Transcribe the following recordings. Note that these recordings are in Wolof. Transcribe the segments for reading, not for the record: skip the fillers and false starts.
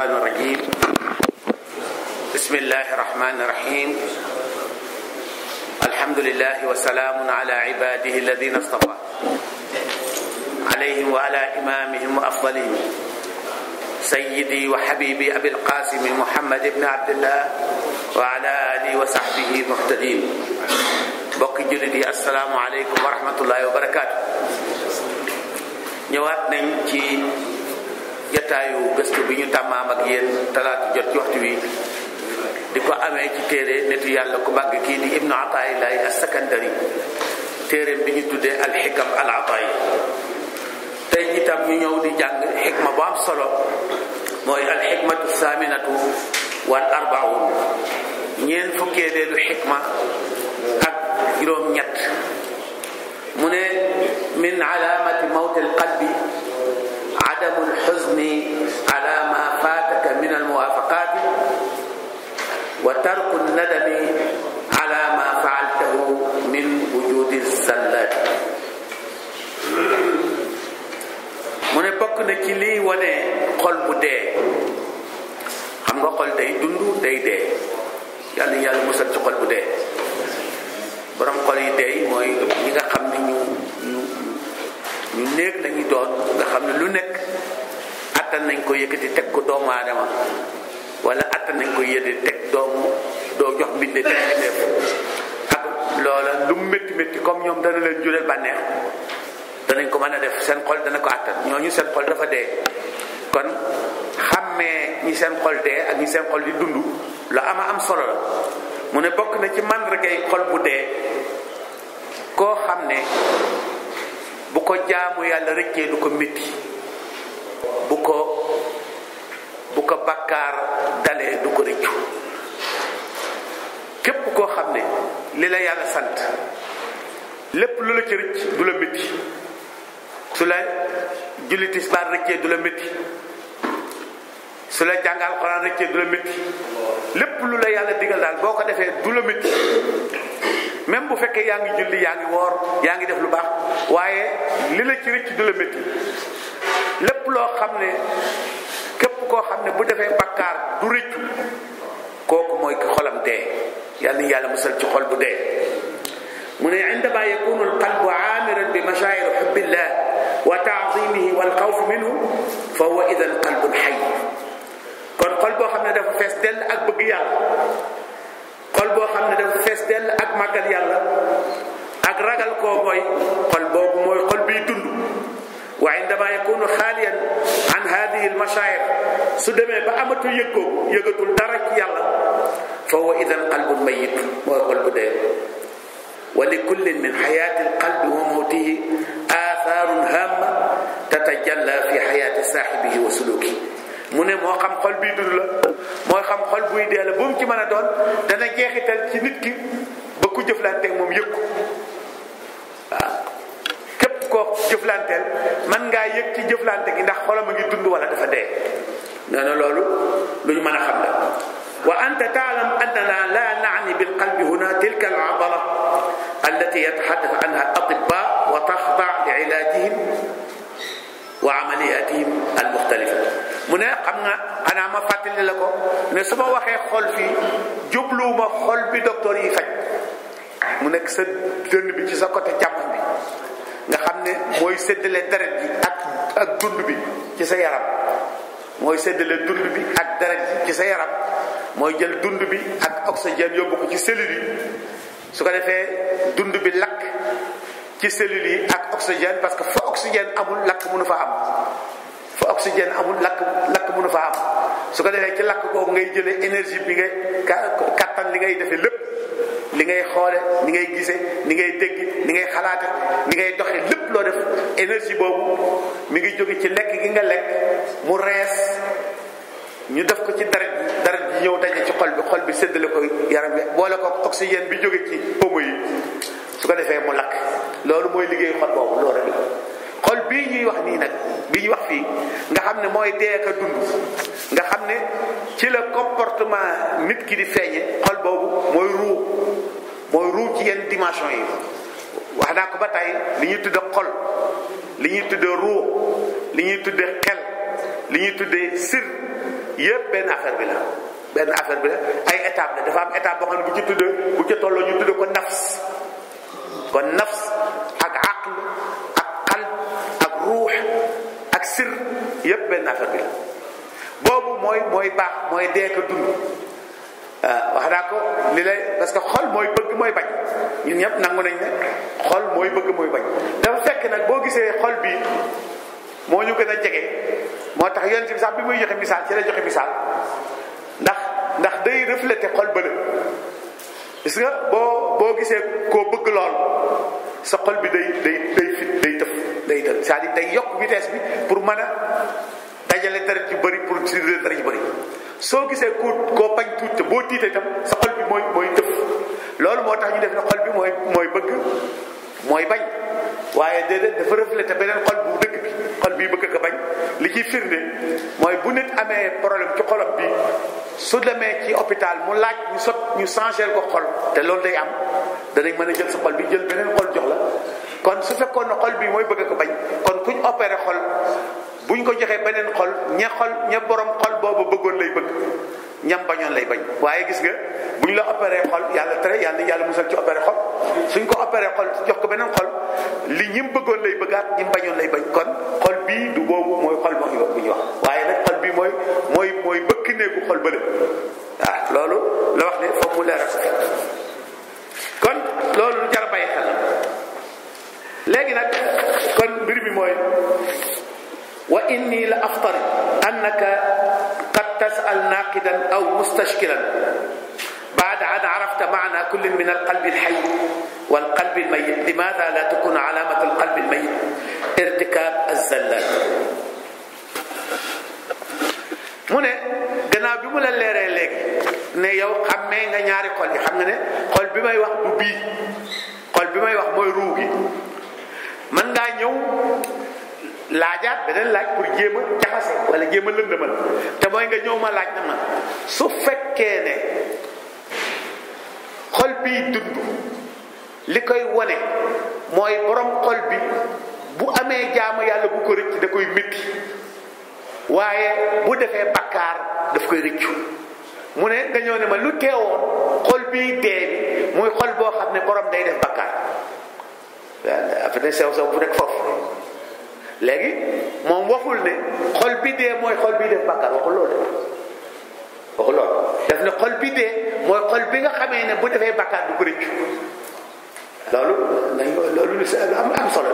الشيطان الرجيم بسم الله الرحمن الرحيم الحمد لله وسلام على عباده الذين اصطفى عليهم وعلى إمامهم وأفضلهم سيدي وحبيبي أبي القاسم محمد بن عبد الله وعلى آله وصحبه المهتدين bokki jullit yi assalaamu aleykum wa rahmatullahi wa barakaatu. ñëwaat nañ ci jataayu gëstu bi ñu tàmmaam ak yéen talaata jot ci waxtu wi di ko amee ci téere nitu yàlla ku màgg kii di ibnu ataa'illahi as-sakandari téereem bi ñu tuddee al-hikam al-ataa'i. tey itam ñu ñëw di jàng xikma bu am solo mooy al-hikmatu saaminatu wal arba'un ñeent fukkeeleelu xikma ak juróom ñett mu ne min alaamati mawti alqalbi adamu alxuzni ala ma faataka min almuwaafaqaati wa tarku nadami ala ma faaltahu min wujudi zallaati. mu ne bokk na ci lii wane xol bu dee. xam nga xol day dund day dee yàlla yàlla musal ci xol bu dee. borom xol yi dee mooy ñi nga xam ne ñu néeg lañuy doon nga xam ne lu nekk attan nañ ko yëkkati teg ko doomu aadama wala attan nañ ko yëkkati teg doo jox mbinde te def ak loola lu métti métti comme ñoom dana leen jural bànneex danañ ko mën a def seen xol dana ko attan. ñooñu seen xol dafa dee. kon xàmmee ñi seen xol dee ak ñi seen xol di dund lu am solo la. mu ne bokk na ci màndargay xol bu dee koo xam ne bu ko jaamu yàlla rëccee du ko métti bu ko bakkaar dalee du ko rëccu. képp koo xam ne li la yàlla sant lépp lu la ci rëcc du la métti su la julli tisbaar rëccee du la métti su la jàngal Alxuraan rëccee du la métti lépp lu la yàlla digal daal boo ko defee du la métti même bu fekkee yaa ngi julli yaa ngi woor yaa ngi def lu baax waaye li la ci rëcc du la métti. lépp loo xam ne képp koo xam ne bu defee bakkaar du rëccu kooku mooy ki xolam dee. yàlla musal ci xol bu dee. mu ne indama yakunu alqalbu aamiran bi mashaa'iri hubbillah wa ta'zimihi wal xawfi minhu fa huwa idan qalbun hayy. kon xol boo xam ne dafa fees dell ak bëgg yàlla xol boo xam ne dafa fees dell ak màggal yàlla ak ragal koo mooy xol boobu mooy xol biy dund. wa indama yakunu xaaliyan an hadihi almashaa'ir su demee ba amatul yëgatul dara ci yàlla fa huwa idan qalbun mayyit mooy xol bu dee. wa li kullin min xayaati alqalbi wa mawtihi aathaarun haamma tatajalla fi xayaati saaxibihi wa sulukihi. mu ne moo xam xol bii dund la mooy xam xol buy dee la bu mu ci mën a doon dana jeexital ci nit ki ba ku jëflanteeg moom yëg ko. waaw képp koo jëflanteel mën ngaa yëg ci jëflante gi ndax xolam a ngi dund wala dafa dee. nee na loolu lu ñu mën a xam la. wa anta taalam annana la naani bilqalbi huna tilka al-adala allati yataxaddasu anha al-atibaa wa taxda li ilaajihim wa amaliyatihim al-muxtalifa. mu ne xam nga xanaa ma fàttali la ko ne su ma waxee xol fii jubluwuma xol bi docteur yi faj mu nekk sa dënn bi ci sa côté càmmoñ bi nga xam ne mooy séddale deret ji ak dund bi ci sa yaram. mooy séddale dund bi ak deret ji ci sa yaram mooy jël dund bi ak oxygène yóbbu ko ci cellules yi su ko defee dund bi lakk ci cellules yi ak oxygène parce que fa oxygène amul lakk mënu fa am. fa oxygène amul lakk mënu fa am su ko defee ci lakk boobu ngay jëlee énergie bi ngay kattan li ngay defee lépp li ngay xoole ni ngay gise ni ngay dégg ni ngay xalaate ni ngay doxe lépp loo def énergie boobu mi ngi jóge ci lekk gi nga lekk mu rees ñu def ko ci deret ji ñëw daje ci xol bi séddale ko yaram bi boole ko oxygène bi jóge ci poumon yi su ko defee mu lakk. loolu mooy liggéeyu xol boobu loolu rek xol bii ñuy wax nii nag bi ñuy wax fii nga xam ne mooy dee ak a dund nga xam ne ci la comportement nit ki di feeñe xol boobu mooy ruu ci yenn dimension yi. wax naa ko ba tey li ñuy tudde xol li ñuy tudde ruu li ñuy tudde xel li ñuy tudde sir yëpp benn affaire bi la ay étape la dafa am étape boo xam ne bu ci tolloo ñu tudd ko nafs kon nafs ak aql ak qalb ak ruux ak sir yëpp benn affaire bi la boobu mooy baax mooy dee ko dund wax naa ko li lay parce que xol mooy bëgg mooy bañ ñun ñëpp nangu nañ ne xol mooy bëgg mooy bañ dafa fekk nag boo gisee xol bi moo ñu gën a jege moo tax yonent bi sax bi muy joxe misaal ci la joxe misaal ndax day refléter xol bële gis nga boo gisee koo bëgg lool sa xol bi day tëf c'est-à-dire day yokk vitesse bi pour mën a dajale dara ji bëri pour tirer dara ji bëri soo gisee koo bañ tuut te boo tiitee itam sa xol bi mooy tëf loolu moo tax ñu def ne xol bi mooy bëgg mooy bañ waaye déedéet dafa refléter beneen xol bu dëgg bi xol bii bëgg ko bañ li ciy firnde mooy bu nit amee problème ci xolam bi su demee ci hôpital mu laaj ñu changé ko xol te loolu day am danañ mën a jël sa xol bi jël beneen xol jox la kon su fekkoon ne xol bi mooy bëgg ko bañ kon kuñ opéré xol buñ ko joxee beneen xol ña borom xol boobu bëggoon lay bëgg ñam bañoon lay bañ waaye gis nga buñ la opéré xol yàlla tere yàlla musal ci opéré xol suñ ko opéré xol jox ko beneen xol li ñim bëggoon lay bëggaat ñim bañoon lay bañ kon xol bii du boobu mooy xol bu ñu wax waaye nag xol bii mooy bëkk néegu xol bële waaw loolu la wax ne foofu mu leeral kon loolu lu jar a bàyyi xel léegi nag kon mbir mi mooy wa inni la aftari annaka qad tas'al naqidan aw mustashkilan ba'da an arafta ma'na kullin min alqalbi alhayy walqalbi almayyit limadha la takunu alamat alqalbi almayyit irtikab alzallat mu ne gannaaw bi mu la leeree léegi ne yow xammee nga ñaari xol yi xam nga ne xol bi may wax du bii xol bi may wax mooy ruu gi mën ngaa ñëw laajaat beneen laaj pour jéem a jaxase wala jéem a lëndëmal te mooy nga ñëw ma laaj na ma su fekkee ne xol bii dund li koy wone mooy borom xol bi bu amee jaamu yàlla bu ko rëcc da koy métti waaye bu defee bakkaar daf koy rëccu mu ne nga ñëw ne ma lu teewoon xol bii dee bi muy xol boo xam ne borom day def bakkaar affaire sew bu nekk foofu léegi moom waxul ne xol bi dee mooy xol bi def bakkaar waxul loolu daf ne xol bi dee mooy xol bi nga xamee ne bu defee bakkaar du ko rëccu loolu lu am solo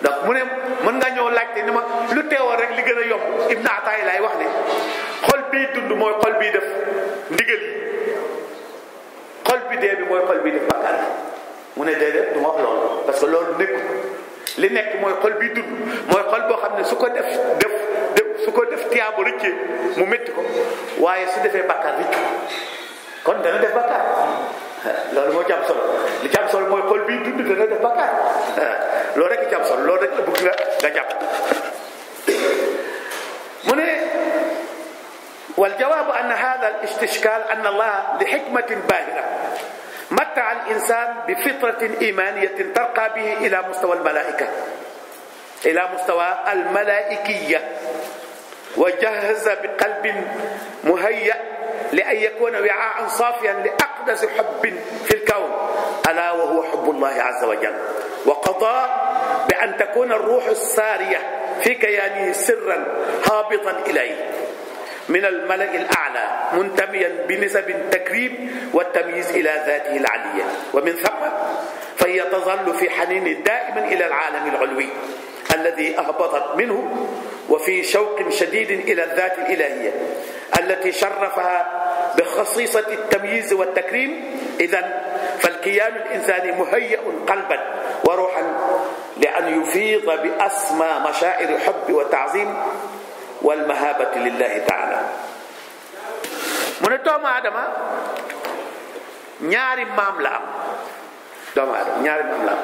donc mu ne mën nga ñëw laajte ni ma lu teewoon rek li gën a yomb Ibn Ataay laay wax ne xol bii dund mooy xol bii def ndigal yi xol bi dee bi mooy xol bii def bakkaar mu ne déedéet du ma wax loolu parce que loolu nekkul li nekk mooy xol bii dund mooy xol boo xam ne su ko def tiyaabo rëccee mu métti ko waaye su defee bakkaar rëccu kon dana def bakkaar loolu moo ci am solo li ci am solo mooy xol bii dund dana def bakkaar loolu rek ci am solo loolu rek la bëgg nga jàpp mu ne wal jawaabu an hada al istishkal an allah li hikmatin bahira متع الإنسان بفطرة إيمانية ترقى به إلى مستوى الملائكة إلى مستوى الملائكية وجهز بقلب مهيأ لأن يكون وعاء صافيا لأقدس حب في الكون ألا وهو حب الله عز وجل وقضى بأن تكون الروح السارية في كيانه سرا هابطا إليه من الملأ الأعلى منتميا بنسب التكريم والتمييز إلى ذاته العلية ومن ثم فهي تظل في حنين دائما إلى العالم العلوي الذي أهبطت منه وفي شوق شديد إلى الذات الإلهية التي شرفها بخصيصة التمييز والتكريم إذن فالكيان الإنساني مهيأ قلبا وروحا لأن يفيض بأسمى مشاعر حب وتعظيم والمهابة لله تعالى mu ne doomu aadama ñaari maam la am doomu aadama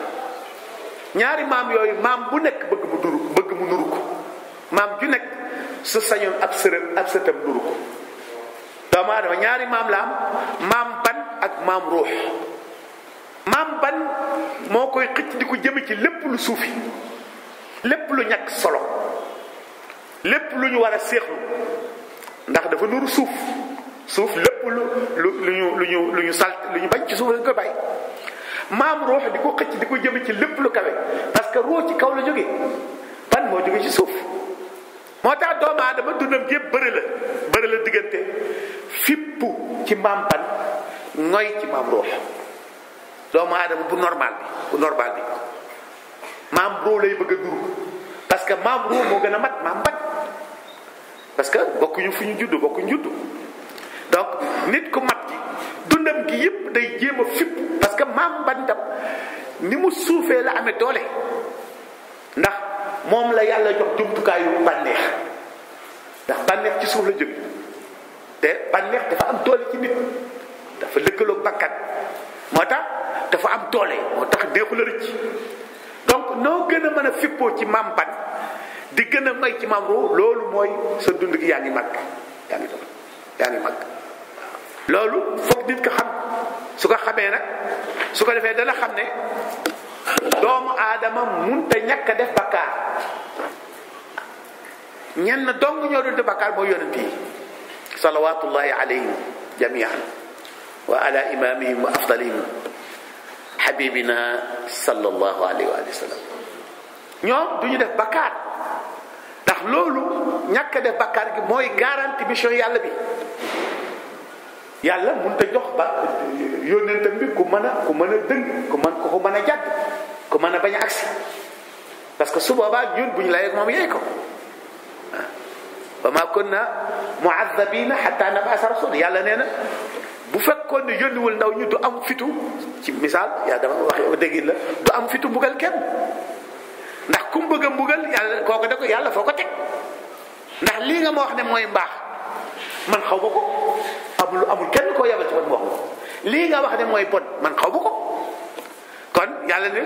ñaari maam yooyu maam bu nekk bëgg mu nuru ko maam ju nekk su sañoon ab sëtam nuru ko doomu aadama ñaari maam la am maam ban ak maam ruux maam ban moo koy xëcc di ko jëme ci lépp lu suufi lépp lu ñàkk solo lépp lu ñu war a séexlu ndax dafa nuru suuf lépp lu ñu salt lu ñu bañ ci suuf lañ koy bàyyi. maam ruux di ko xëcc di ko jëme ci lépp lu kawe parce que ruux ci kaw la jóge ban moo jóge ci suuf. moo tax doomu aadama dundam gépp bëri la diggante fippu ci maam ban ngoy ci maam ruux. doomu aadama bu normal bi maam ruux lay bëgg a duru parce que maam ruux moo gën a mat maam ban parce que bokkuñu fu ñu juddu donc nit ku mat gi dundam gi yëpp day jéem a fipp parce que maam ban tam ni mu suufee la amee doole ndax moom la yàlla jox jumtukaayu bànneex ndax bànneex ci suuf la jóge te bànneex dafa am doole ci nit dafa lëkkaloog bakkan moo tax dafa am doole moo tax neexu la rëcc donc noo gën a mën a fippoo ci maam ban di gën a may ci maam roo loolu mooy sa dund gi yaa ngi màgg loolu foog nit ko xam su ko xamee nag su ko defee dana xam ne doomu aadama munta ñàkk a def bakkaar ñenn dong ñoo doon def bakkaar mooy yonent yi salawatullahi alayhim jamian wa ala imamihim wa afdalihim habibina sallallahu alayhi wa sallam ñoom du ñu def bakkaar ndax loolu ñàkk a def bakkaar gi mooy garantie mission yàlla bi yàlla mënut a jox ba yónnentam bi ku mën a dëng ku ko mën a jàdd ku mën a bañ a agsi parce que su boobaa ñun bu ñu la yegg moom yeey ko wa ma kunna mu'azzabina hatta nab'asa rasul yàlla nee na bu fekkoon ne yónniwul ndaw ñu du am fitu ci misaal yaa dama wax dégg la du am fitu mbugal kenn ndax ku mu bëgg a mbugal yàlla kooku da ko yàlla foo ko teg ndax lii nga ma wax ne mooy mbaax man xaw ma ko amul kenn koo yabal ci man wax ko lii nga wax ne mooy bon man xaw ma ko kon yàlla ne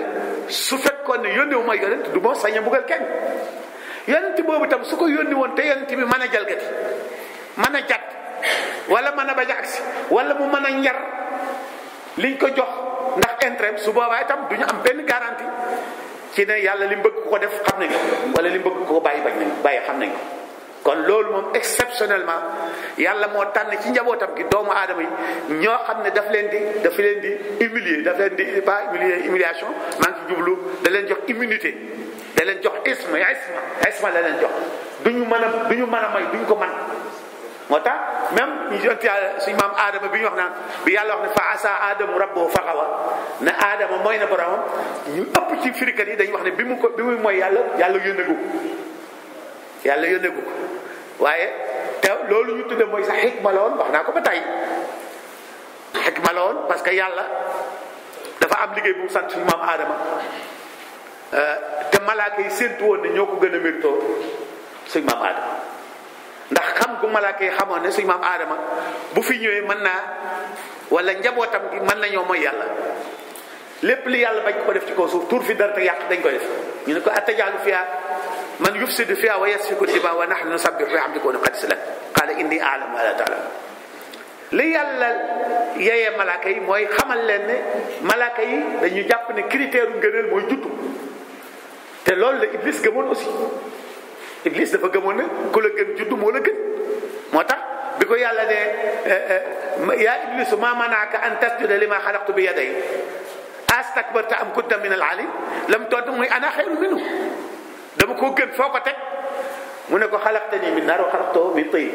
su fekkoon ne yónniwu ma yonent du ma sañ a mbugal kenn yonent boobu tam su ko yónni woon te yonent bi mën a jalgati mën a jàdd wala mën a bañ a agsi wala mu mën a njar liñ ko jox ndax intérêt su boobaa itam du ñu am benn garantie ci ne yàlla li mu bëgg ko def xam nañ ko wala li mu bëgg ko bàyyi xam nañ ko kon loolu moom exceptionnellement yàlla moo tànn ci njabootam gi doomu aadama yi ñoo xam ne daf leen di humilier daf leen di pas humiliation maa ngi ci jublu da leen jox immunité da leen jox isma la leen jox duñu mën a may duñ ko man moo tax même ñu yonent yàlla suñu maam aadama bi ñu wax naan bi yàlla wax ne fa asa aadamu rabbahu fa xawa ne aadama mooy na boromam ñu ëpp ci firikat yi dañuy wax ne bi muy mooy yàlla yónneegu ko waaye te loolu ñu tudde mooy sax xikma la woon wax naa ko ba tey xikma la woon parce que yàlla dafa am liggéey bu mu sant suñu maam aadama te malaaka yi séentu woon ne ñoo ko gën a méritoo suñu maam aadama ndax xam gu malaaka yi xamoon ne suñu maam aadama bu fi ñëwee mën naa wala njabootam gi mën nañoo mooy yàlla lépp li yàlla bañ ko def ci kaw suuf tuur fi dara te yàq dañ koy def ñu ne ko atajaalu fiha man yufsidu fiha wa yasfiku dima wa nahnu nusabbihu bihamdika wa nuqaddisu lak qala inni a'lamu ma la ta'lamun li yàlla yeyee malaaka yi mooy xamal leen ne malaaka yi dañu jàpp ne critère ngëneel mooy juddu te loolu la Iblis gëmoon aussi Iblis dafa gëmoon ne ku la gën juddu moo la gën moo tax bi ko yàlla ne yaa Iblis ma manaaka an tasjuda lima xalaqtu bi yaday astakbarta am kunta min al-alim lam tontu muy ana xayru minhu dama koo gën foo ko teg mu ne ko xalaqtani min naar wa xalaqtahu min tiin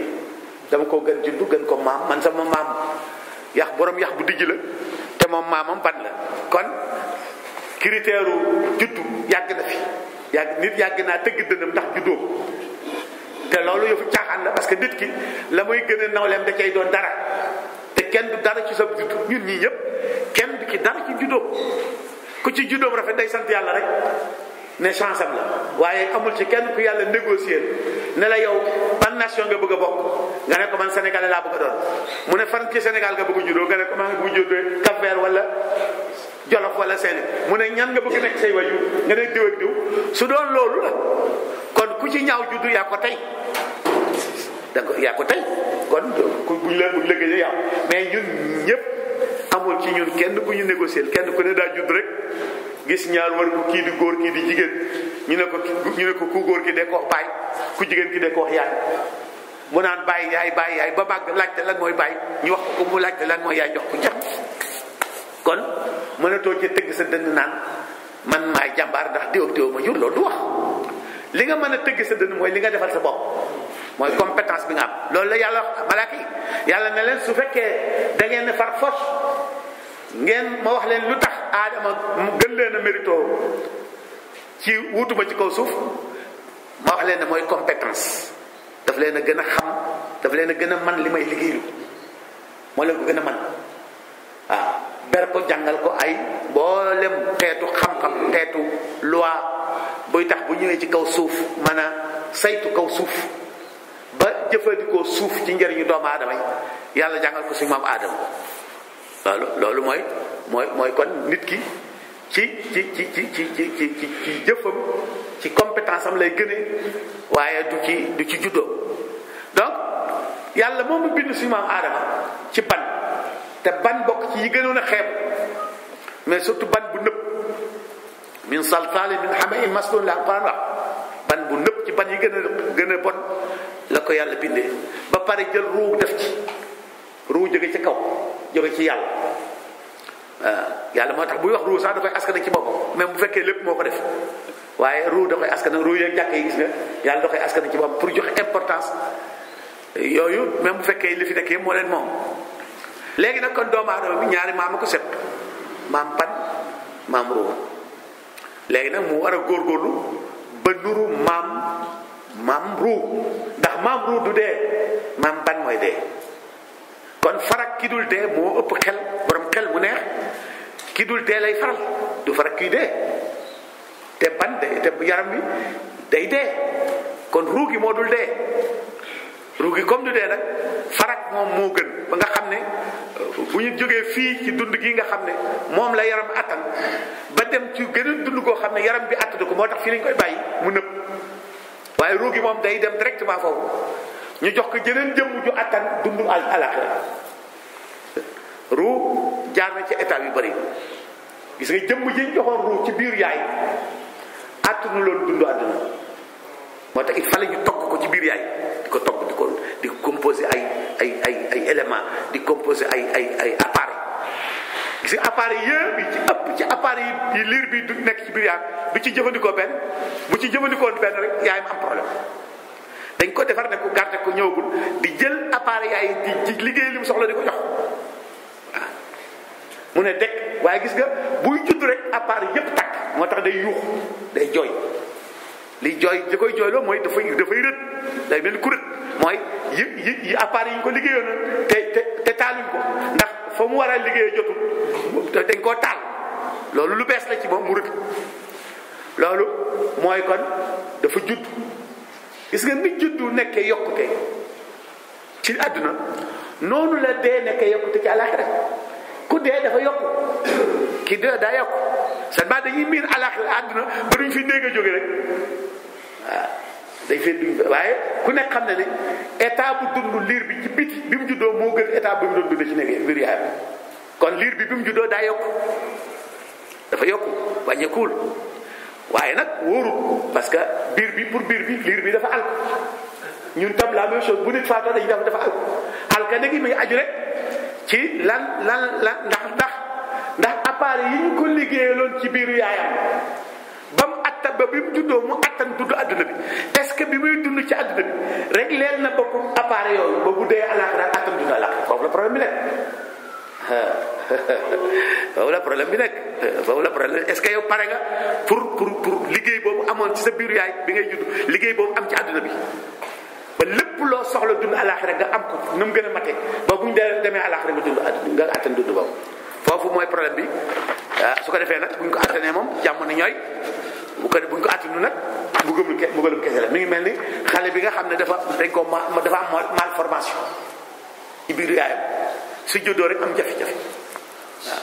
dama koo gën juddu gën ko maam man sama maam borom yax bu dijj la te moom maamam ban la kon critère juddu yàgg na fi nit yàgg naa tëgg dënam ndax juddoo te loolu yëfu caaxaan la parce que nit ki la muy gën a nawleem da cay doon dara te kenn du dara ci sa juddu ñun ñii ñëpp kenn du ci dara ci juddoo ku ci juddoom rafet day sant yàlla rek ne chance am la waaye amul ci kenn ku yàlla négocier ne la yow ban nation nga bëgg a bokk nga ne ko man sénégalais laa bëgg a doon mu ne fan ci Sénégal nga bëgg a juddoo nga ne ko maa ngi bëgg a juddoo Cap-Vert wala Jolof wala Séné mu ne ñan nga bëgg nekk say waju nga ne diw ak diw su doon loolu la kon ku ci ñaaw juddu yaa ko tey d'accord yaa ko tey kon buñ la lëggéey yaa mais ñun ñëpp amul ci ñun kenn ku ñu négocier kenn ku ne daa judd rek gis ñaar war ko kii di góor kii di jigéen ñu ne ko ku góor ki dee ko wax baay ku jigéen ki dee ko wax yaay mu naan bàyyi yaay ba màgg laajte lan mooy bàyyi ñu wax ko mu laajte lan mooy yaay jox ko jàpp. kon mënatoo ci tëgg sa dënn naan man maay jàmbaar ndax diw ma jur loolu du wax. li nga mën a tëgg sa dënn mooy li nga defal sa bopp mooy compétence bi nga am loolu la yàlla malaaka yi yàlla ne leen su fekkee da ngeen ne far force ngeen ma wax leen lu tax aadama mu gën leen a mérito ci wutuma ci kaw suuf ma wax leen ne mooy compétence daf leen a gën a xam daf leen a gën a man li may liggéeyu moo leen ko gën a man waaw ber ko jàngal ko ay mboolem xeetu xam-xam xeetu loi buy tax bu ñëwee ci kaw suuf mën a saytu kaw suuf ba jëfandikoo suuf ci njëriñu doomu aadama yi yàlla jàngal ko suñu maam aadama loolu mooy kon nit ki ci jëfam ci compétence am lay gënee waaye du ci juddoo donc yàlla moom mu bind suñu maam aadama ci ban te ban bokk ci yi gënoon a xeeb mais surtout ban bu nëb min salsalin min hamain masnun la Alxuraan wax ban bu nëb ci ban yi gën a bon la ko yàlla bindee ba pare jël ruu def ci ruu jóge ci kaw jóge ci yàlla yàlla moo tax buy wax ruu sax da koy askan ci boppam même bu fekkee lépp moo ko def waaye ruu da koy askan ruu yeeg jàkk yi gis nga yàlla da koy askan ci boppam pour joxe importance yooyu même bu fekkee li fi nekk yëpp moo leen moom. léegi nag kon doomu aadama bi ñaari maam a ko set maam ban maam ruu léegi nag mu war a góorgóorlu ba nuru maam ruu ndax maam ruu du dee maam ban mooy dee kon farak ki dul dee moo ëpp xel borom xel mu neex ki dul dee lay faral du farak kiy dee te ban de te yaram bi day dee kon ruu gi moo dul dee ruu gi comme du dee nag farak moom moo gën ba nga xam ne bu ñu jógee fii ci dund gi nga xam ne moom la yaram attan ba dem ci gën a dund koo xam ne yaram bi attanu ko moo tax fii lañ koy bàyyi mu nëb waaye ruu gi moom day dem directement foofu ñu jox ko jeneen jëmm ju attan dund àlaxira ruu jaar na ci état yu bari gis nga jëmm ji ñu joxoon ruu ci biir yaay attanu loolu dund àdduna moo tax il fallait ñu togg ko ci biir yaay di ko togg di composé ay éléments di composé ay appareil gis nga appareil yëpp yi ci ëpp ci appareil yi liir bi du nekk ci biir yaay du ci jëfandikoo benn bu ci jëfandikoo benn rek yaayam am problème dañ ko defar ne ko garder ko ñëwagul di jël appareil yaay di liggéey li mu soxla di ko jox waaw mu ne dekk waaye gis nga buy judd rek appareil yëpp takk moo tax day yuux day jooy li jooy li koy jooyloo mooy dafay rët day mel ni ku rët mooy yi appareil yi ñu ko liggéeyoon te taaluñ ko ndax fa mu war a liggéeyee jotul dañ koo taal loolu lu bees la ci moom mu rët loolu mooy kon dafa judd gis nga nit juddu nekkee yokkute ci àdduna noonu la dee nekkee yokkute ci àllaaxira ku dee dafa yokku ki dee daa yokku seulement dañuy miin àllaaxira àdduna ba duñ fi néeg a jóge rek waaw dañ fee duñ waaye ku nekk xam ne ne état bu dund liir bi ci biti bi mu juddoo moo gën état bi mu doon dund ci néeg biir yaayam kon liir bi mu juddoo daa yokku dafa yokku wàññeekuwul waaye nag wóorul parce que biir bi pour biir bi liir bi dafa alko ñun tam la même chose bu nit faatoo dañuy dafa alko alka negi muy aju rek ci lan ndax appareil yi ñu ko liggéeyaloon ci biiru yaayam ba mu attan ba bi mu juddoo mu attan dund adduna bi est-ce que bi muy dund ci adduna bi rek leen na bopp appareil yooyu ba bu dee àllaaxira attan dund àllaaxira foofu la problème bi nekk foofu la problème bi nekk foofu la problème est-ce que yow pare nga pour liggéey boobu amoon ci sa biiru yaay bi ngay judd liggéey boobu am ci adduna bi ba lépp loo soxla dund àllaaxira nga am ko na mu gën a matee ba bu ñu demee àllaaxira nga dund nga attan dund boobu foofu mooy problème bi su ko defee nag bu ñu ko attanee moom jàmm na ñooy bu ñu ko attanu nag mbugalum kese la mi ngi mel ni xale bi nga xam ne dafa am malformation ci biiru yaayam su juddoo rek am jafe-jafe waaw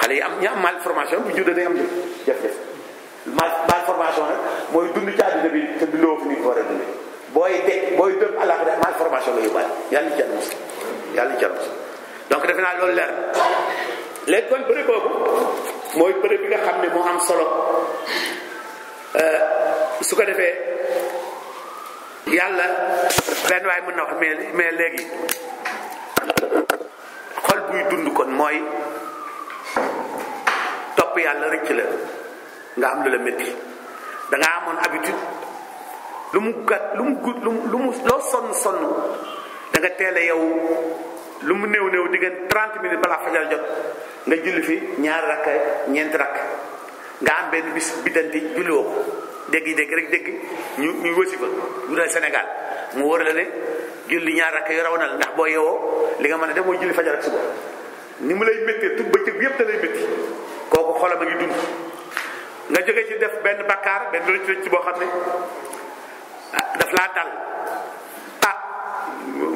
xale yi ñi am malformation bu juddoo day am jafe-jafe malformation nag mooy dund ci àdduna bi te dundoo fi ni ko war a dundee booy dëpp àllaaxira malformation nga yóbbaale yàlla ci àll donc defe naa loolu leer léegi kon bëre boobu mooy bëre bi nga xam ne moo am solo su ko defee yàlla benn waay mën na wax mais léegi xol buy dund kon mooy topp yàlla rëcc la nga am lu la métti da nga amoon habitude lu mu gàtt lu mu gudd lu mu loo sonn da nga teel a yow lu mu néew diggante 30 minutes balaa fajar jot nga julli fi ñaari rakk ñeenti rakk nga am benn bis biddanti julli woo ko dégg rek ñu wasifa ñu ne Sénégal mu wóor la ne julli ñaari rakk yu raw na la ndax boo yeewoo li nga mën a def mooy julli fajar ak suba ni mu lay méttee tout bëccëg bi yëpp da lay métti kooku xolam a ngi dund nga jóge ci def benn bakkaar benn rëcc boo xam ne daf laa dal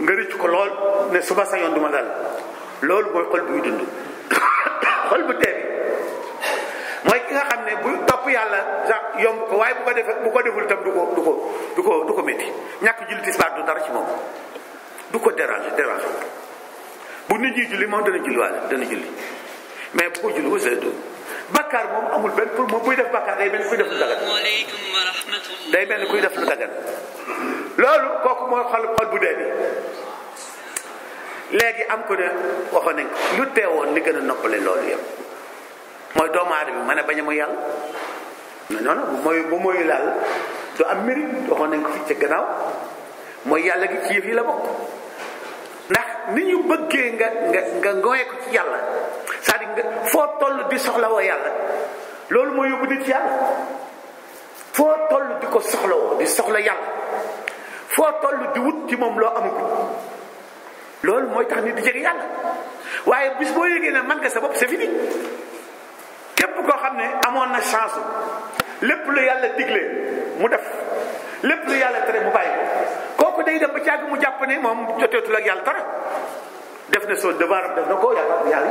nga rëcc ko lool ne suba sa yoon duma dal loolu mooy xol buy dund xol bu tee bi mooy ki nga xam ne bu topp yàlla sax yomb ko waaye bu ko deful itam du ko métti ñàkk julli tisbaar du dara ci moom du ko déranger bu nit ñi julli moom dana julli waale dana julli mais bu ko julli wasa do bakkaar moom amul benn pour moom buy def bakkaar day mel ni kuy def lu dagan loolu kooku mooy xol bu dee bi léegi am ko ne waxoon nañ ko lu teewoon li gën a noppale loolu yëpp mooy doomu aadama bi mën a bañ a mooy yàlla non bu mooy laal du am mérite waxoon nañ ko fii ca gannaaw mooy yàlla gi ci yëf yi la bokk ndax ni ñu bëggee nga ngooye ko ci yàlla c'est-à-dire nga foo toll di soxlawoo yàlla loolu mooy yóbbu nit ci yàlla foo toll di ko soxlawoo di soxla yàlla foo toll di wut ci moom loo amagul loolu mooy tax nit di jege yàlla waaye bis boo yëgee ne man nga sa bopp c'est fini képp koo xam ne amoon na chance lépp lu yàlla digle mu def lépp lu yàlla tere mu bàyyi kooku day dem ba càgg mu jàpp ne moom joteetul ak yàlla dara def na son devoir def na ko yàlla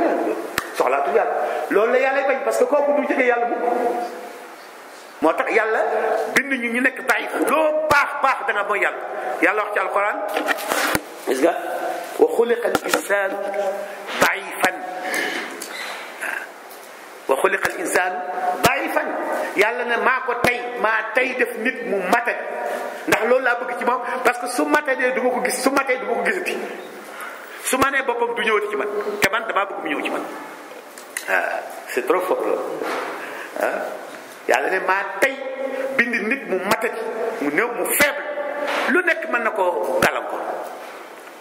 soxlaatul yàlla loolu la yàlla bañ parce que kooku du jege yàlla mukk moo tax yàlla bind ñu nekk bàyyi loo baax da nga mooy yàlla wax ci alquran gis nga wa xuliqa al insanu daifan wa xuliqa al insanu daifan yàlla ne maa tey def nit mu mate ndax loolu laa bëgg ci moom parce que su matee du ma ko gis su matee du ma ko gisati su ma nee boppam du ñëwati ci man te man damaa bëgg mu ñëw ci man c'est trop fort loolu yàlla ne maa tey bind nit mu matati mu néew mu faible lu nekk mën na koo gàllankoor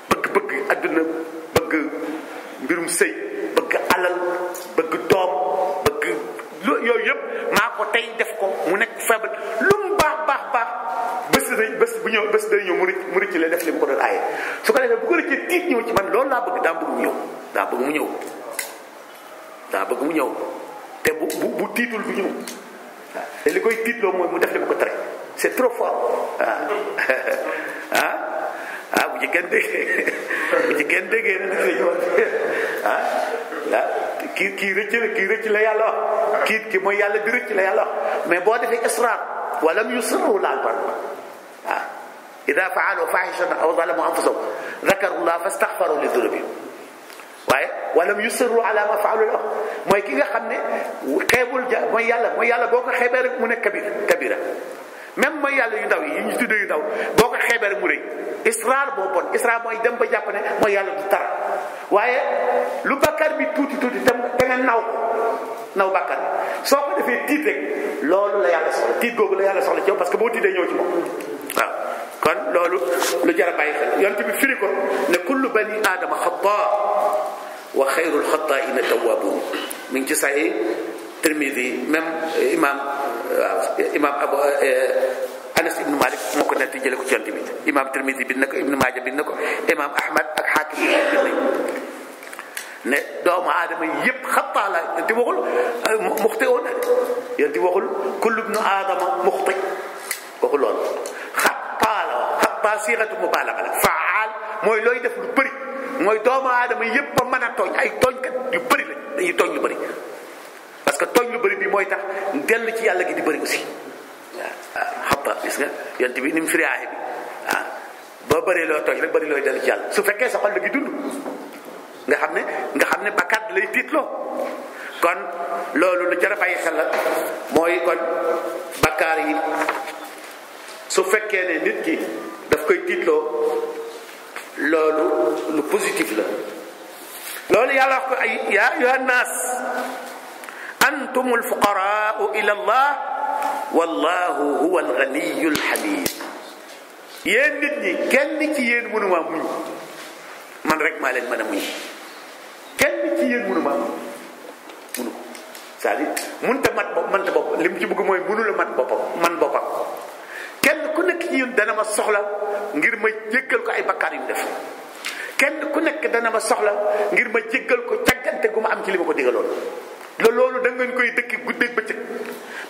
bëgg adduna bëgg mbirum sëy bëgg alal bëgg doom bëgg yooyu yëpp maa ko tey def ko mu nekk faible lu mu baax bés bu ñëw bés day ñëw mu rëcc la def li mu ko doon aaye su ko defee bu ko rëccee tiit ñëw ci man loolu laa bëgg daa bëgg mu ñëw te bu tiitul du ñëw te li koy tiitloo mooy mu def li mu ko tere c'est trop fort bu ci kenn déggee na dafay ñëw kii rëcc la yàlla wax kii mooy yàlla di rëcc la yàlla wax mais boo defee israr walam yusirru laal par ida faalu fahishatan aw zalamu anfusahum dakaru llah fastaghfaru li dunubihim waaye walam yusirru ala ma faalu la mooy ki nga xam ne xeebul mooy yàlla boo ko xeebee rek mu nekk kabira même mooy yàlla yu ndaw yi ñu tuddee yu ndaw boo ko xeebee rek mu rëy israr boo bon israr mooy dem ba jàpp ne mooy yàlla du tar waaye lu bàkkaar bi tuuti te nga naw bàkkaar bi soo ko defee tiit rek loolu la yàlla soxla tiit googu la yàlla soxla ci yow parce que boo tiitee ñëw ci moom waaw kon loolu lu jar a bàyyi xel yonent bi firi ko ne kullu bani aadama xataa wa xayrul xataa'iina tawwaabuun mi ngi ci Sahih Tirmidi même imam Abu Anas ibnu Malik moo ko netti jële ko ci yonent bi imam Tirmidi bind na ko Ibnu Maaja bind na ko imam Ahmad ak Xaakim bind nañ ne doomu aadama yépp xataa la yonent waxul muxti woon na yonent waxul kullu ibnu aadama muxti waxul loolu xataa siixatu mubaalaga la faal mooy looy def lu bëri mooy doomu aadama yépp a mën a tooñ ay tooñkat yu bëri la dañuy tooñ lu bëri parce que tooñ lu bëri bi mooy tax dell ci yàlla gi di bëri aussi waaw xataa gis nga yonent bi ni mu firi aaya bi boo bëri loo tooñ rek bëri looy dell ci yàlla su fekkee sa xol la gi dund nga xam ne bakkaat lay tiitloo kon loolu lu jar a bàyyi xel la mooy kon bakkaar yi su fekkee ne nit ki daf koy tiitloo loolu lu positif la. loolu yàlla wax ko ay yaa ayuha nnaas antumul fuqaraau ila allah wallahu huwa alganiyu alhamid. yéen nit ñi kenn ci yéen mënumaa muñ, man rek maa leen mën a muñ. kenn ci yéen mënumaa muñ, mënu ko. c'est-à-dire mënta mat bopp mënta bopp li mu ci bëgg mooy mënu la mat boppam man boppam. kenn ku nekk ci yéen dana ma soxla ngir ma jéggal ko ay bakkaar yu mu def. kenn ku nekk dana ma soxla ngir ma jéggal ko càggante gu ma am ci li ma ko digaloon. loolu da ngeen koy dëkki guddeeg bëccëg.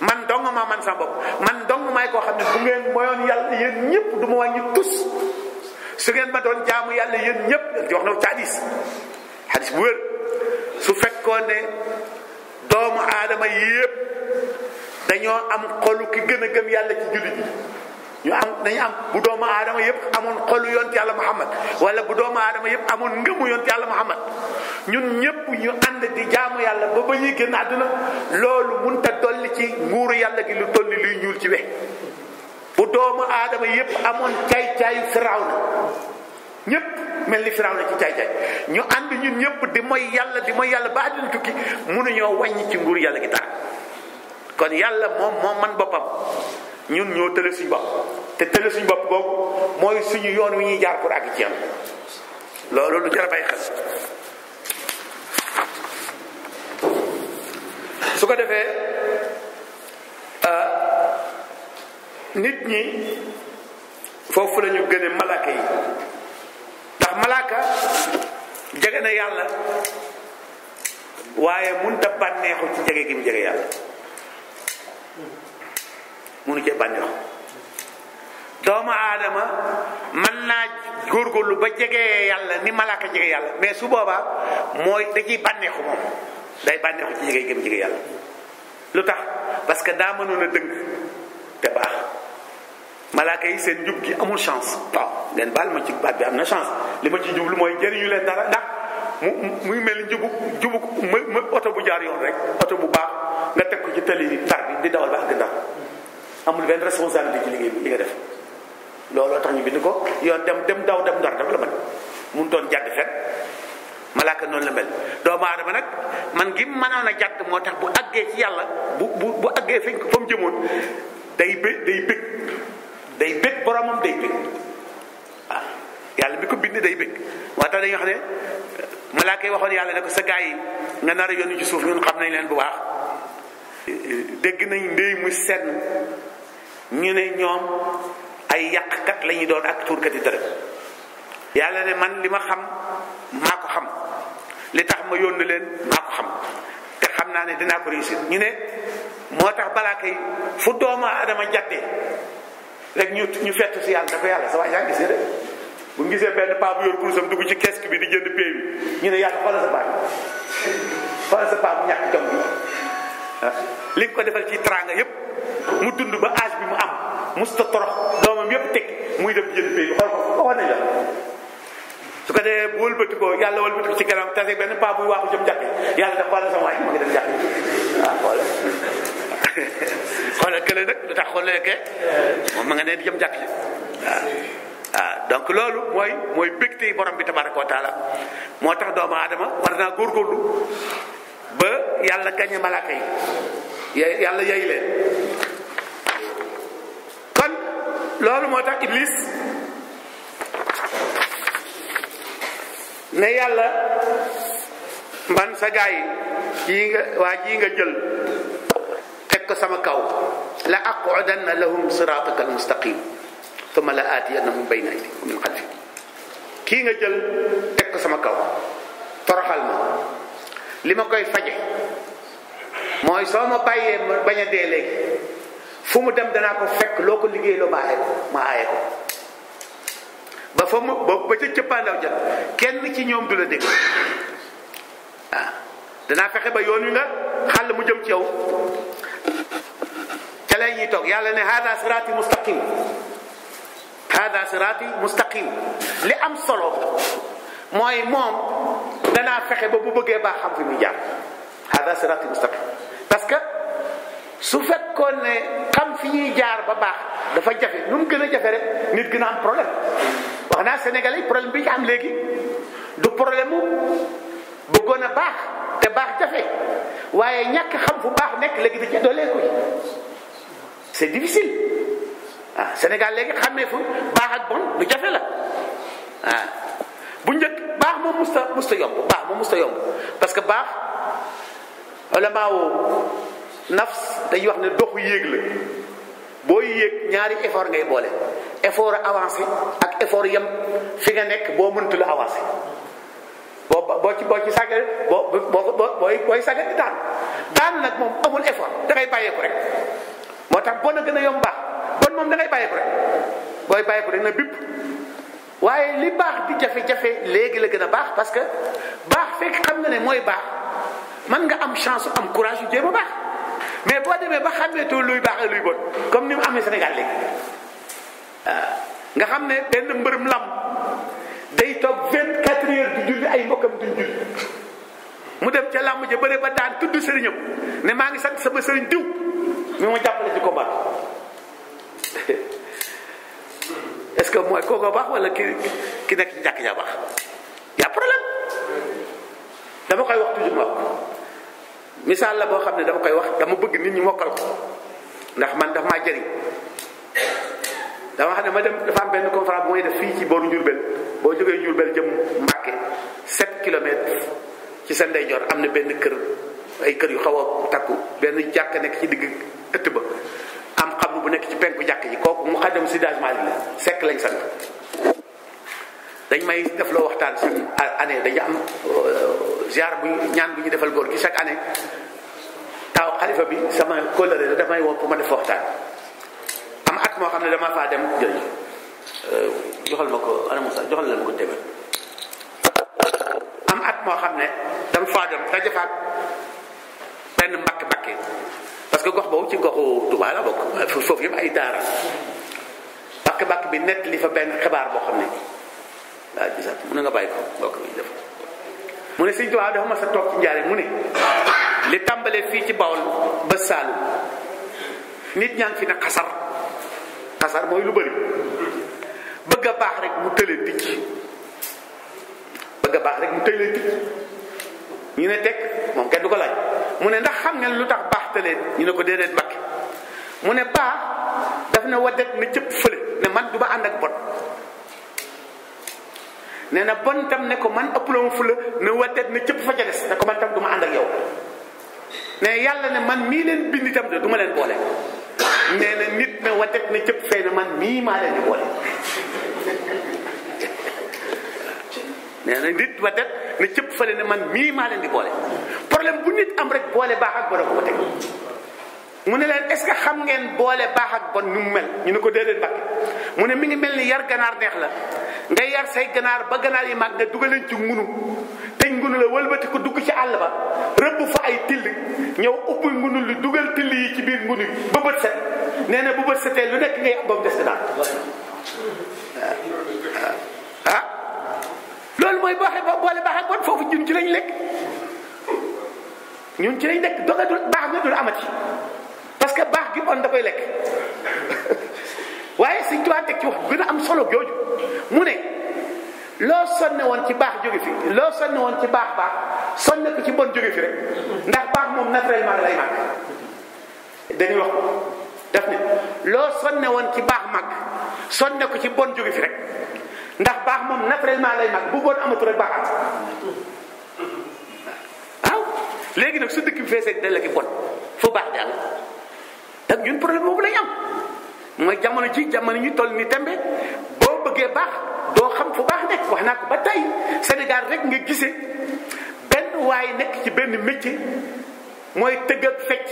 man dong maa man sa bopp, man dong maay koo xam ne bu ngeen moyoon yàlla yéen ñëpp du ma wàññi tus. su ngeen ma doon jaamu yàlla yéen ñëpp di wax na ci hadis bu wér, su fekkoon ne doomu aadama yépp dañoo am xolu ki gën a gëm yàlla ci jullit yi dañu am bu doomu aadama yépp amoon xolu yonent yàlla Muhammad wala bu doomu aadama yépp amoon ngëmu yonent yàlla Muhammad, ñun ñépp ñu ànd di jaamu yàlla ba ñuy génn àdduna, loolu mënut a dolli ci nguuru yàlla gi lu tolli luy ñuul ci we. bu doomu aadama yépp amoon caay-caayu Firawna, ñépp mel ni Firawna ci caay-caay, ñu ànd ñun ñépp di mooy yàlla ba àdduna tukki, mënuñoo wàññi ci nguuru yàlla gi dara. kon yàlla moom man boppam, ñun ñoo tële suñu bopp, te tële suñu bopp googu mooy suñu yoon wi ñuy jaar pour àgg ci yàlla. loolu lu jar a bàyyi xel. su ko defee nit ñi foofu la ñu gëne malaaka yi, ndax malaaka jege na yàlla waaye mënut a bànneexu ci jege gi mu jege yàlla, mënu cee bànneexu. doomu aadama mën naa góorgóorlu ba jege yàlla ni malaaka jege yàlla, mais su boobaa mooy da ciy bànneexu moom, day bànneexu ci jege gi mu jege yàlla. lu tax? parce que daa mënoon a dëng te baax. malaaka yi seen njub gi amul chance. waaw ngeen baal ma ci baat bi, am na chance. li ma ci jublu mooy jëriñu leen dara, ndax muy mel ni jubu oto bu jaar yoon rek, oto bu baax nga teg ko ci tali tar bi di dawal ba àgg Ndar, amul benn responsabilité ci liggéey li nga def. looloo tax ñu bind ko yoon dem daw dem Ndar dafa la mën mun doon jàdd fen. malaaka noonu la mel. doomu aadama nag man gi mënoon a jàdd moo tax bu àggee ci yàlla bu àggee fi fa mu jëmoon day bég boromam day bég. waaw yàlla bi ko bind day bég. moo tax dañuy wax ne malaaka yi waxoon yàlla ne ko sa gaa yi nga nar a yónni ci suuf ñun xam nañ leen bu baax. dégg nañ ndey muy senn ñu ne ñoom ay yàqkat la ñuy doon ak tuurkat yi dërëm. yàlla ne man li ma xam maa ko xam, li tax ma yónni leen maa ko xam, te xam naa ne dinaa ko réussir. ñu ne moo tax malaaka yi fu doomu aadama jàddee rek ñu fett si yàlla dafa yàlla sa waay yaa gisee rek bu ñu gisee benn paa bu yor kurusam dugg ci kees bi di jënd pay bi ñu ne yàlla xoolal sa paa bi, xoolal sa paa bu ñàkk jom bi li nga ko defal ci teraanga yépp mu dund ba âge bi mu am musta torox, doomam yépp teg muy dem jënd pay bi xool ko waxoon nañ la. su ko dee bu wëlbati ko yàlla wëlbati ko ci kanam tase benn paa buy waaxu jëm jàkk yàlla daf xoolal sama waay ma ngi dem jàkk waaw xoolal xoolal kële nag lu tax xoolal ke moom ma nga ne di jëm jàkk waaw donc loolu mooy bégte yi borom bi tabaraka wa taala. moo tax doomu aadama war naa góorgóorlu ba yàlla gañe malaaka yi yàlla yey leen. kon loolu moo tax Iblis ne yàlla man sa gaay yi nga jël teg ko sama kaw la aqudanna lahum siraataka almustaqim thumma la aatiyannahum min bayni aydihim wa min xalfihim. kii nga jël teg ko sama kaw toroxal ma, li ma koy faje mooy soo ma bàyyee ma bañ a dee léegi fu mu dem danaa ko fekk loo ko liggéey loo ma aaye ko ba fa mu ba ca cëppaandaw jot kenn ci ñoom du la dégg. waaw danaa fexe ba yoon wi nga xàll mu jëm ci yow ca lay ñuy toog. yàlla ne hada siraati mustaqim, hada siraati mustaqim. li am solo mooy moom danaa fexe ba bu bëggee baax xam fi muy jaar. hada siraati mustaqim parce que su fekkoon ne xam fi ñuy jaar ba baax dafa jafe nu mu gën a jafe rek nit gën a am problème. wax naa Sénégalais yi problème bi ñu am léegi du problème mu bëggoon a baax te baax jafe waaye ñàkk xam fu baax nekk léegi da cee dooleeku c'est difficile Sénégal léegi xamee fu baax ak bon lu jafe la bu njëkk baax moom musta yomb baax moom musta yomb parce que baax ulamaaw nafs dañuy wax ne doxu yéeg la booy yéeg ñaari effort ngay boole effort avancé ak effort yem fi nga nekk boo mëntu la avancé boo ci sàggee booy sàggee di daanu nag moom amul effort da ngay bàyyeeku rek moo tax bon a gën a yomb baax bon moom da ngay bàyyeeku rek booy bàyyeeku rek na bipp waaye li baax di jafe-jafe léegi la gën a baax parce que baax fekk xam nga ne mooy baax man nga am chance am courage yu jéem a baax mais boo demee ba xàmmeetoo luy baax ak luy bon comme ni mu amee Sénégal léegi nga xam ne benn mbërëm lam day toog 24 heures du julli ay mbokkam duñ julli mu dem ca làmb ja bëre ba daan tudd sëriñam ne maa ngi sant sama sëriñ diw mi ma jàppale ci combat est-ce que mooy kooko baax wala ki nekk ci jàkk ja baax y a problème. dama koy wax toujours ma wax misaal la boo xam ne dama koy wax dama bëgg nit ñi mokkal ko ndax man daf maa jëriñ dama xam ne ma dem dafa am benn conférence bu may def fii ci booru Njurbel boo jógee Njurbel jëm Mbàkke 7 kilomètres ci sa ndeyjoor am na benn kër ay kër yu xaw a takku benn jàkk nekk ci digg ëtt ba am xabru bu nekk ci penku jàkk ji kooku mu xaddam si dagement li la sekk lañ sant dañ may def loo waxtaan chaque année dañu am ziar bu ñaan bu ñu defal góor gi chaque année taw xalifa bi sama kóllëre la damay woo pour ma def waxtaan am at moo xam ne dama faa dem jël joxal ma ko ana Moussa joxal leen ko téeméer am at moo xam ne dama faa dem daje fa benn mbakk-mbakke parce que gox boobu ci goxu Touba la bokk foofu yëpp ay daara mbakk-mbakk bi nett li fa benn xibaar boo xam ne waaw gisaat mun na nga bàyyi ko mbokk mi def mu ne Sëñ Tuubaa dafa mas a toog ci njaare mu ne li tàmbalee fii ci Bawol ba Saalum nit ñaa ngi fi ne xasar mooy lu bëri bëgg a baax rek mu tëlee ticc bëgg a baax rek mu tëlee ticc ñu ne teg moom kenn du ko laaj mu ne ndax xam ngeen lu tax baax tëlee ñu ne ko déedéet Mbàkke mu ne baax daf ne wadet na cëpp fële ne man du ma ànd ak bon nee na bon tam ne ko man ëpp la ma fula ne wadet na cëpp fa ca des ne ko man tam du ma ànd ak yow ne yàlla ne man mii leen bind itam de du ma leen boole nee na nit ne wadet na cëpp fay na man mii maa leen di boole nee na nit wadet na cëpp fële ne man mii maa leen di boole problème bu nit am rek boole baax ak bon ko teg mu ne leen est-ce que xam ngeen boole baax ak bon nu mu mel ñu ne ko déedéet Mbàkke mu ne mi ngi mel ni yar ganaar neex la nga yar say ganaar ba ganaar yi mag nga dugaleen ci ngunu teñ ngunu la wëlbati ko dugg ci àll ba rëbb fa ay till ñëw ubbi ngunu li dugal till yi ci biir ngunu ba bët set nee na bu bët setee lu nekk ngay am ba mu des ganaar loolu mooy boole baax ak bon foofu ñun ci lañ lekk ñun ci lañ lekk doga dul baax nga dul amati parce que baax gi bon da koy lekk waaye Sëñ Tuubaa teg ci wax gën a am solo jooju mu ne loo sonne woon ci baax jóge fi loo sonne woon ci baax sonne ko ci bon jóge fi rek ndax baax moom naturellement lay màgg dañuy wax daf ne loo sonne woon ci baax màgg sonne ko ci bon jóge fi rek ndax baax moom naturellement lay màgg bu bon amatu rek baax waaw léegi nag su dëkk bi feesee dell ki bon fu baax jàll te ñun problème boobu lañ am mooy jamono ñu toll ni tembe boo bëggee baax doo xam fu baax nekk wax naa ko ba tey Sénégal rek nga gisee benn waay nekk ci benn métier mooy tëgg ak fecc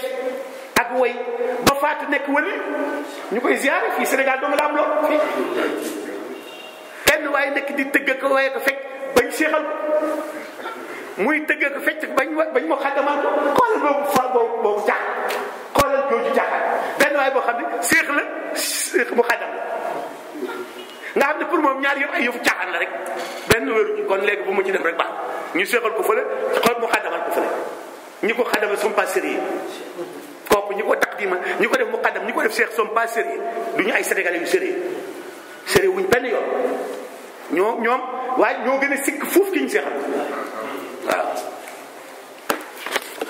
ak woy ba faatu nekk wali ñu koy ziare fii Sénégal doo nga la am lool fii benn waay nekk di tëgg ak woy ak fecc bañ seexal ko muy tëgg ak fecc bañ moo xàggamaan ko xoolal boobu fa boobu jaax xoolal jooju jaaxal benn waay boo xam ne seex la mu xàggam la nga xam ne pour moom ñaar yëpp ay yëfu caaxaan la rek benn wéru ci kon léegi bu mu ci dem rek baax ñu seexal ko fële xool mu xàggamal ko fële ñi ko xàggamal sont pas sérieux kooku bopp ñi ko taqdima ñi ko def muqaddam ñi ko def cheikh sont pas sérieux du ñu ay sénégalais yu sérieux wuñ benn yoon ñoom waaye ñoo gën a sikk foofu ki ñu seexal waaw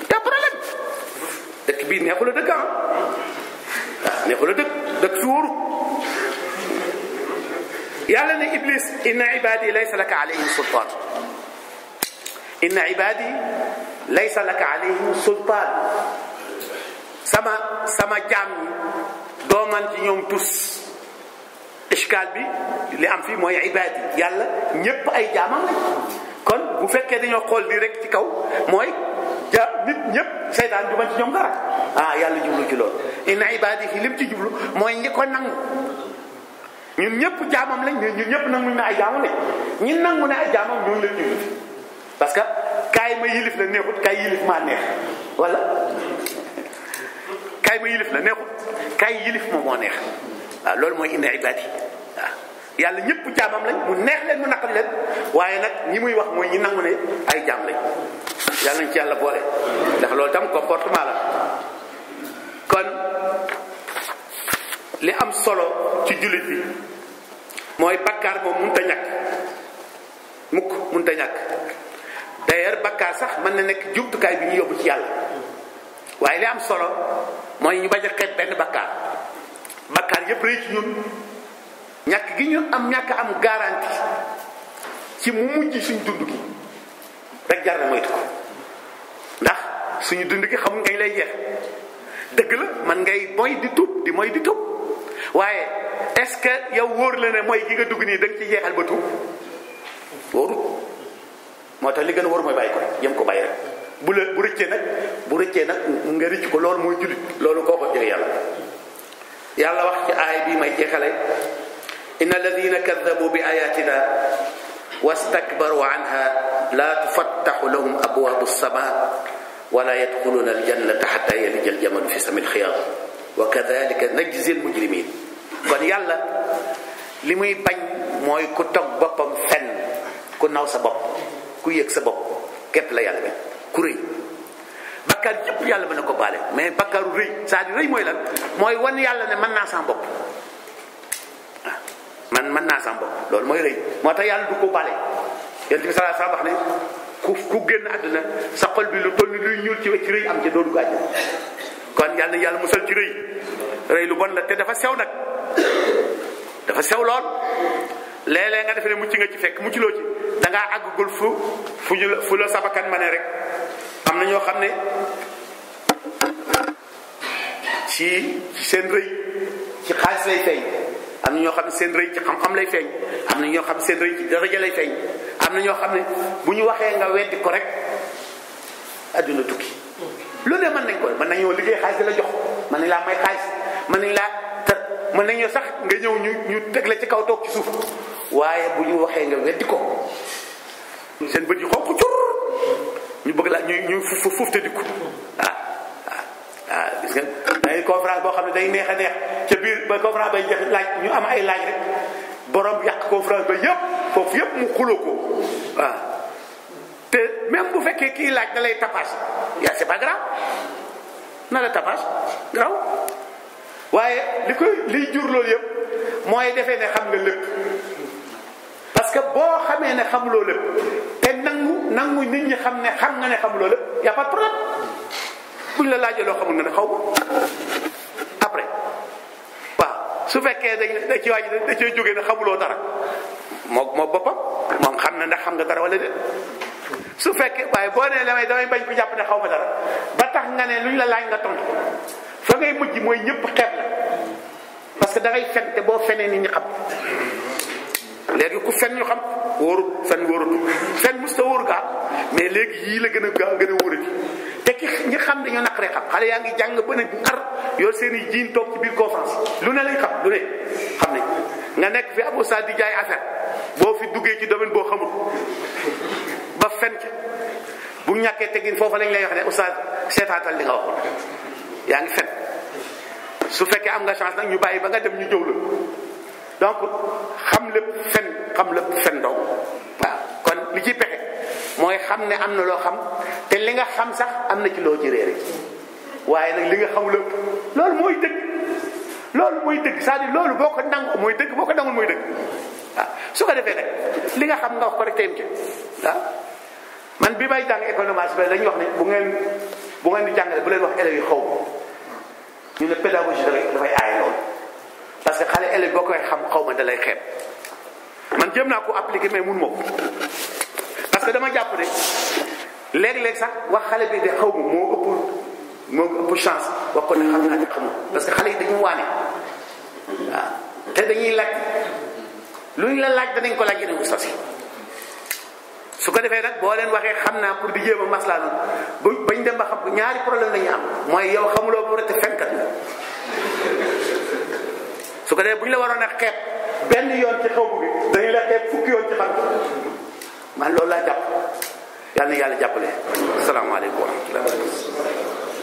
te problème dëkk bii neexu la dëkk waaw neexu la dëkk fi wóoru yàlla ne iblis inna ibadi laysa laka alayhim sultaan inna ibadi laysa laka alayhim sultaan sama jaam ñi dooman ci ñoom tus ishkaal bi li am fii mooy ibadi yàlla ñépp ay jaamam lañ kon bu fekkee dañoo xool lii rek ci kaw mooy nit ñépp seytaan du man ci ñoom dara yàlla jublu ci loolu inna ibadi fi lim ci jublu mooy ñi ko nangu ñun ñëpp jaamam lañ ñun ñëpp nanguñ ne ay jaamam lañ ñi nangu ne ay jaamam ñooñu la jublu parce que kaay ma yilif la neexut kaay yilif maa neex wala kaay ma yilif la neexut kaay yilif moom moo neex waaw loolu mooy inna ibadi waaw yàlla ñëpp jaamam lañ mu neex leen mu naqari leen waaye nag ñi muy wax mooy ñi nangu ne ay jaam lañ yàlla nañ ci yàlla boole ndax loolu tam comportement la kon li am solo ci jullit bi mooy bakkaar moom mënut a ñàkk mukk mënut a ñàkk d'ailleurs bakkaar sax mën na nekk jumtukaay bi ñu yóbbu ci yàlla waaye li am solo mooy ñu bañ a xeeb benn bakkaar yépp rëy ci ñun ñàkk gi ñu ñàkk am garantie ci mu mujj suñ dund gi rek jar na moytu ko ndax suñu dund gi xamul ngay lay jeex dëgg la man ngay mooy di tuub waaye est-ce que yow wóor la ne mooy gi nga dugg nii da nga ci jeexal ba tuub wóorut moo tax li gën a wóor mooy bàyyi ko rek yem ko bàyyi rek bu rëccee nag nga rëcc ko loolu mooy jullit loolu koo ko jege yàlla wax ci aay bii may jeexale inna alladina kaddabu bi ayatina wastakbaru anha la tufattaxu lahum abwaabu sama wala yadxuluna aljannata xata yalija aljamalu fi samil xiyaam wa kadalika najzi almujrimin kon yàlla li muy bañ mooy ku toog boppam fenn ku naw sa bopp ku yëg sa bopp képp la yàlla bañ ku rëy bakkaar yëpp yàlla mën na ko baale mais bakkaaru rëy c'est-à-dire rëy mooy lan mooy wan yàlla ne mën naa sama bopp man mën naa sama bopp loolu mooy rëy moo tax yàlla du ko baale yonent bi sallallahu alayhi wasallam wax ne ku génn àdduna sa xol bi lu toll ni luy ñuul ci rëy am ci doo dugg àjjana kon yàlla musal ci rëy lu bon la te dafa sew nag dafa sew lool léeg-léeg nga defe ne mucc nga ci fekk mucc loo ci dangaa àggugul fu la sabakan ma ne rek am na ñoo xam ne ci seen rëy ci xaalis lay feeñ am na ñoo xam ne seen rëy ci xam-xam lay feeñ am na ñoo xam ne seen rëy ci daraja lay feeñ am na ñoo xam ne bu ñu waxee nga weddi ko rek adduna tukki lu ne mën nañ ko mën nañoo liggéey xaalis di la jox mën nañ laa may xaalis mën nañ laa mën nañoo sax nga ñëw ñu teg la ci kaw toog ci suuf waaye bu ñu waxee nga weddi ko seen bët yi xonq cur ñu bëgg la ñu fuuf te dikku gis nga day conférence boo xam ne day neex a neex ca biir ba conférence bay jeex laaj ñu am ay laaj rek borom yàq conférence ba yëpp foofu yëpp mu xuloo ko waaw te même bu fekkee kii laaj da lay tapage yaa c'est pas grave na la tapage graw waaye liy jur loolu yëpp mooy defee ne xam nga lépp parce que boo xamee ne xamuloo lépp te nangu nit ñi xam ne xam nga ne xamuloo lépp y a pas de problème buñ la laajee loo xamul nga ne xaw ma après waaw su fekkee da ci waaj da cee jógee ne xamuloo dara moo boppam moom xam na ndax xam nga dara wala déet su fekkee waaye boo nee damay bañ ko jàpp ne xaw ma dara ba tax nga ne luñ la laaj nga tontu fa ngay mujj mooy ñëpp xeeb la parce que da ngay fen te boo fenee nit ñi xam léegi ku fen ñu xam wóorut fen musta wóoru gaa mais léegi yii la gën a wóorati te ñi xam dañoo naqaree xam xale yaa ngi jàng ba ne ar yor seen i jiin toog ci biir conférence lu ne lañ xam lu ne xam nañ nga nekk fi Abou Sa di jaay affaire boo fi duggee ci domaine boo xamul ba fen ci bu ñàkkee teggin foofu lañ lay wax ne oustaz seetaatal li nga waxoon yaa ngi fen su fekkee am nga chance nag ñu bàyyi ba nga dem ñu jëw la donc xam lépp fen dong waaw kon li ci pexe mooy xam ne am na loo xam te li nga xam sax am na ci loo ci réere waaye nag li nga xamul ëpp loolu mooy dëgg. loolu mooy dëgg c'est-à-dire loolu boo ko nangoo mooy dëgg boo ko nangul mooy dëgg waaw su ko defee nag li nga xam nga wax ko rek teyam ci waaw man bi may jàng école normale supérieure dañuy wax ne bu ngeen di jàngale bu leen wax élèves yi xaw ma ñu ne pédagogie dafay aaye loolu parce que xale élève boo koy xam xaw ma da lay xeeb man jéem naa ko appliquer mais mun ma ko parce que dama jàpp ne léeg-léeg sax wax xale bi de xaw ma moo ëpp chance wax ko ne xam naa ne xamul parce que xale yi dañu waane waaw te dañuy laaj lu ñu la laaj danañ ko laaj yeneen ustaas yi su ko defee nag boo leen waxee xam naa pour di jéem a maslaa noonu bañ dem ba xam ko ñaari problème lañu am mooy yow xamuloo ba rek fenkat la su ko defee bu ñu la waroon a xeeb benn yoon ci xaw bi dañu la xeeb fukki yoon ci xam man loolu laa jàpp yàlla na yàlla jàppale asalaamaaleykum wa rahmatulah